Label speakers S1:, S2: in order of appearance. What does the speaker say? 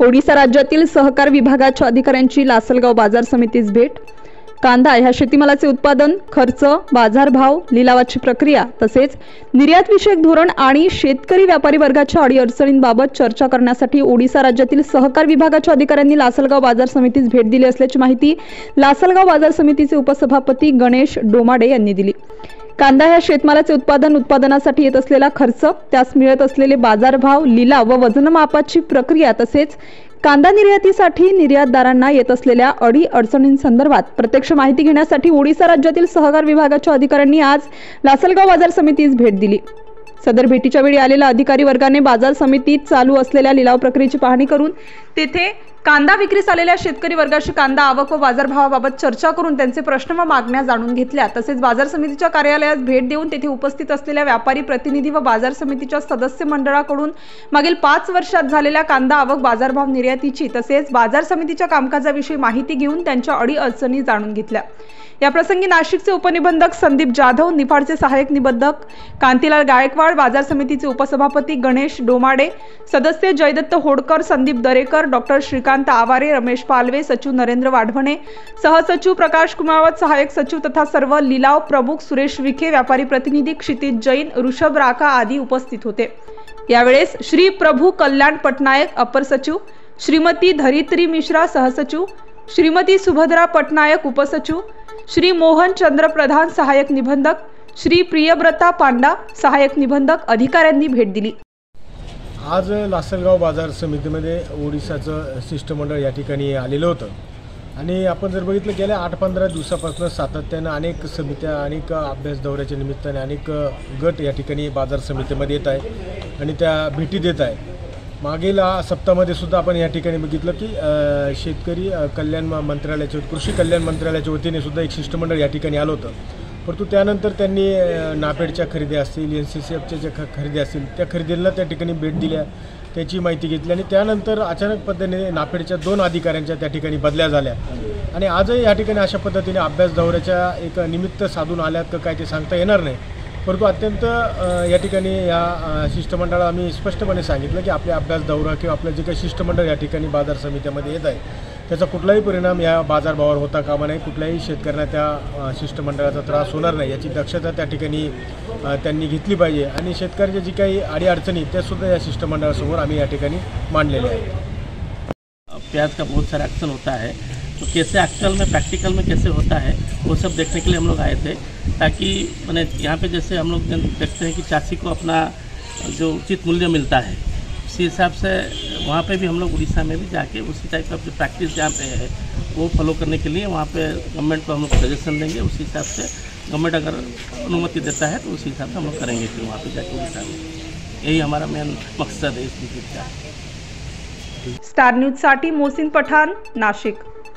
S1: ओडिशा राज्यातील सहकार विभागाच्या अधिकाऱ्यांची लासलगाव बाजार समितीस भेट। कांदा ह्या शेतीमालाचे उत्पादन, खर्च, बाजारभाव, लिलावाची प्रक्रिया तसेच निर्यात विषयक धोरण आणि शेतकरी व्यापारी वर्गाच्या अडीअडचणींबाबत चर्चा करण्यासाठी ओडिशा राज्यातील सहकार विभागाच्या अधिकाऱ्यांनी लासलगाव बाजार समितीस भेट दिली असल्याची माहिती लासलगाव बाजार समितीचे उपसभापती गणेश डोमाडे यांनी दिली। कांदा ह्या शेतमालाचे उत्पादनासाठी येत असलेला खर्च, त्यास मिळत असलेले बाजारभाव, लिलाव व वजनमापाची प्रक्रिया तसेच कांदा निर्यातीसाठी निर्यातदारांना येत असलेल्या अडीअडचणींसंदर्भात प्रत्यक्ष माहिती घेण्यासाठी ओडिशा राज्यातील सहकार विभागाच्या अधिकाऱ्यांनी आज लासलगाव बाजार समितीस भेट दिली। सदर भेटीच्या वेळी आलेल्या अधिकारी वर्गाने बाजार समितीत चालू असलेल्या लिलाव प्रक्रियेची पाहणी करून तेथे कांदा विक्रीस आलेल्या शेतकरी वर्गाशी कांदा आवक व बाजारभावाबाबत चर्चा करून त्यांचे प्रश्न व मागण्या जाणून घेतल्या। तसेच बाजार समितीच्या कार्यालयास भेट देऊन तेथे उपस्थित असलेल्या व्यापारी प्रतिनिधी व बाजार समितीच्या सदस्य मंडळाकडून मागील 5 वर्षात झालेल्या कांदा आवक, बाजारभाव, निर्यातीची तसेच बाजार समितीच्या कामकाजाविषयी माहिती घेऊन त्यांच्या अडीअडचणी जाणून घेतल्या। या प्रसंगी नाशिकचे उपनिबंधक संदीप जाधव, निफाडचे सहाय्यक निबंधक कांतीलाल गायकवाड, बाजार समितीचे उपसभापती गणेश डोमाडे, सदस्य जयदत्त होडकर, संदीप दरेकर, डॉक्टर श्रीकांत आवारे, रमेश पालवे, सचिव नरेंद्र वाढवणे, सहसचिव प्रकाश कुमावत, सहाय्यक सचिव तथा सर्व लिलाव प्रमुख सुरेश विखे, व्यापारी प्रतिनिधी क्षितिज जैन, ऋषभ राखा आदी उपस्थित होते। यावेळेस श्री प्रभू कल्याण पटनायक अपर सचिव, श्रीमती धरित्री मिश्रा सहसचिव, श्रीमती सुभद्रा पटनायक उपसचिव, श्री मोहन चंद्र प्रधान सहाय्यक निबंधक, श्री प्रियव्रता पांडा सहाय्यक निबंधक अधिकाऱ्यांनी भेट दिली।
S2: आज लासलगाव बाजार समितीमध्ये ओडिशाचं शिष्टमंडळ या ठिकाणी आलेलं होतं आणि आपण जर बघितलं गेल्या 8-15 दिवसापासून सातत्यानं अनेक समित्या, अनेक अभ्यास दौऱ्याच्या निमित्ताने अनेक गट या ठिकाणी बाजार समितीमध्ये येत आहे आणि त्या भेटी देत आहे। मागील सप्ताहामध्ये सुद्धा आपण या ठिकाणी बघितलं की शेतकरी कल्याण मंत्रालयाच्या, कृषी कल्याण मंत्रालयाच्या वतीने सुद्धा एक शिष्टमंडळ या ठिकाणी आलं होतं। परंतु त्यानंतर त्यांनी नाफेडच्या खरेदी असतील, NCCFच्या ज्या खरेदी असतील त्या खरेदीला त्या ठिकाणी भेट दिल्या, त्याची माहिती घेतली आणि त्यानंतर अचानक पद्धतीने नाफेडच्या 2 अधिकाऱ्यांच्या त्या ठिकाणी बदल्या झाल्या आणि आजही या ठिकाणी अशा पद्धतीने अभ्यास दौऱ्याच्या एक निमित्त साधून आल्यात का काय ते सांगता येणार नाही। परंतु अत्यंत या ठिकाणी या शिष्टमंडळाला आम्ही स्पष्टपणे सांगितलं की आपले अभ्यास दौरा किंवा आपलं जे काही शिष्टमंडळ या ठिकाणी बाजार समित्यामध्ये येत आहे त्याचा कुठलाही परिणाम या बाजारभावावर होता कामा नये, कुठल्याही शेतकऱ्यांना त्या शिष्टमंडळाचा त्रास होणार नाही याची दक्षता त्या ठिकाणी त्यांनी घेतली पाहिजे आणि शेतकऱ्याच्या जी काही अडीअडचणी त्यासुद्धा या शिष्टमंडळासमोर आम्ही या ठिकाणी मांडलेल्या आहेत।
S3: प्याज का बहुत सारा एक्शन होता है, तो कैसे एक्चुअल में प्रैक्टिकल में कैसे होता है वो सब देखने के लिए हम लोग आए थे, ताकि मैंने यहाँ पे जैसे हम लोग देखते हैं कि चासी को अपना जो उचित मूल्य मिलता है उसी हिसाब से वहाँ पे भी हम लोग उड़ीसा में भी जाके उसी टाइप का जो प्रैक्टिस जहाँ पे है वो फॉलो करने के लिए वहाँ पे गवर्नमेंट को हम लोग सजेशन देंगे। उसी हिसाब से गवर्नमेंट अगर अनुमति देता है तो उसी हिसाब से हम लोग करेंगे फिर वहाँ पे जाके उड़ीसा में। यही हमारा मेन मकसद है इस विजिट का।
S1: स्टार न्यूज साठी मोहसिन पठाण, नाशिक।